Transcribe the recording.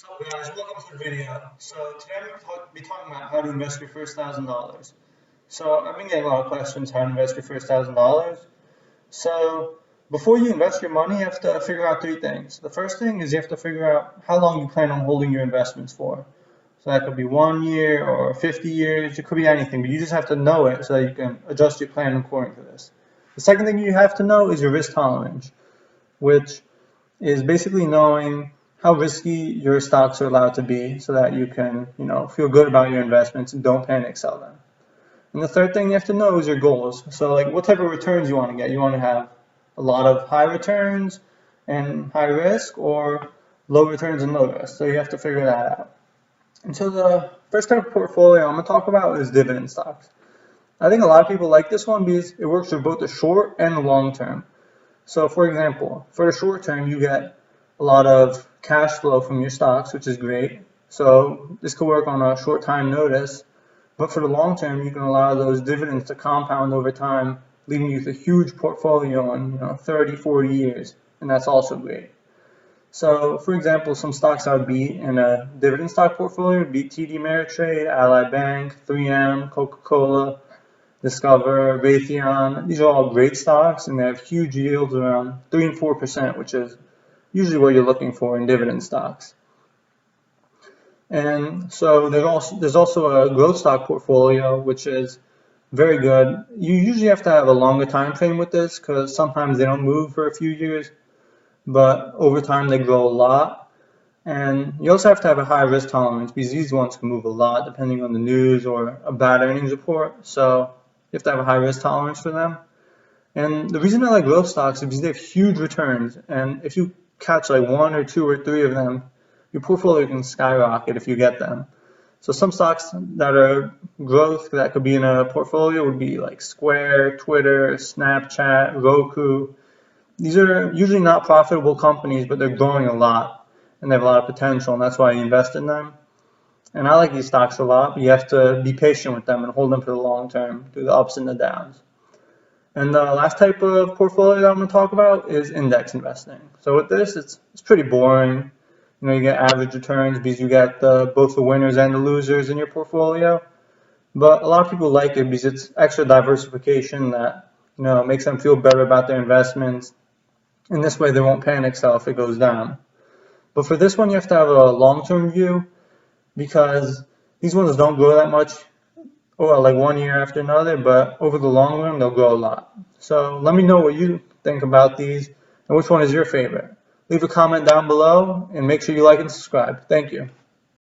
What's up, guys? Welcome to the video. So today I'm going to be talking about how to invest your first $1,000. So I've been getting a lot of questions how to invest your first $1,000. So before you invest your money, you have to figure out three things. The first thing is you have to figure out how long you plan on holding your investments for. So that could be 1 year or 50 years. It could be anything, but you just have to know it so that you can adjust your plan according to this. The second thing you have to know is your risk tolerance, which is basically knowing how risky your stocks are allowed to be so that you can, feel good about your investments and don't panic sell them. And the third thing you have to know is your goals. So like what type of returns you want to get. You want to have a lot of high returns and high risk, or low returns and low risk. So you have to figure that out. And so the first type of portfolio I'm going to talk about is dividend stocks. I think a lot of people like this one because it works for both the short and the long term. So for example, for the short term, you get a lot of cash flow from your stocks, which is great. So this could work on a short time notice, but for the long term, you can allow those dividends to compound over time, leaving you with a huge portfolio in 30, 40 years, and that's also great. So for example, some stocks I would beat in a dividend stock portfolio would be TD Ameritrade, Ally Bank, 3M, Coca-Cola, Discover, Raytheon. These are all great stocks, and they have huge yields around 3 and 4%, which is usually what you're looking for in dividend stocks. And so there's also a growth stock portfolio, which is very good. You usually have to have a longer time frame with this because sometimes they don't move for a few years, but over time they grow a lot. And you also have to have a high risk tolerance because these ones can move a lot depending on the news or a bad earnings report. So you have to have a high risk tolerance for them. And the reason I like growth stocks is because they have huge returns. And if you catch like 1 or 2 or 3 of them, your portfolio can skyrocket if you get them. So some stocks that are growth that could be in a portfolio would be like Square, Twitter, Snapchat, Roku. These are usually not profitable companies, but they're growing a lot and they have a lot of potential, and that's why I invest in them. And I like these stocks a lot, but you have to be patient with them and hold them for the long term through the ups and the downs. And the last type of portfolio that I'm going to talk about is index investing. So with this, it's pretty boring. You get average returns because you get both the winners and the losers in your portfolio. But a lot of people like it because it's extra diversification that makes them feel better about their investments. And this way they won't panic sell if it goes down. But for this one, you have to have a long-term view because these ones don't grow that much, or like 1 year after another, but over the long run, they'll grow a lot. So let me know what you think about these and which one is your favorite. Leave a comment down below and make sure you like and subscribe. Thank you.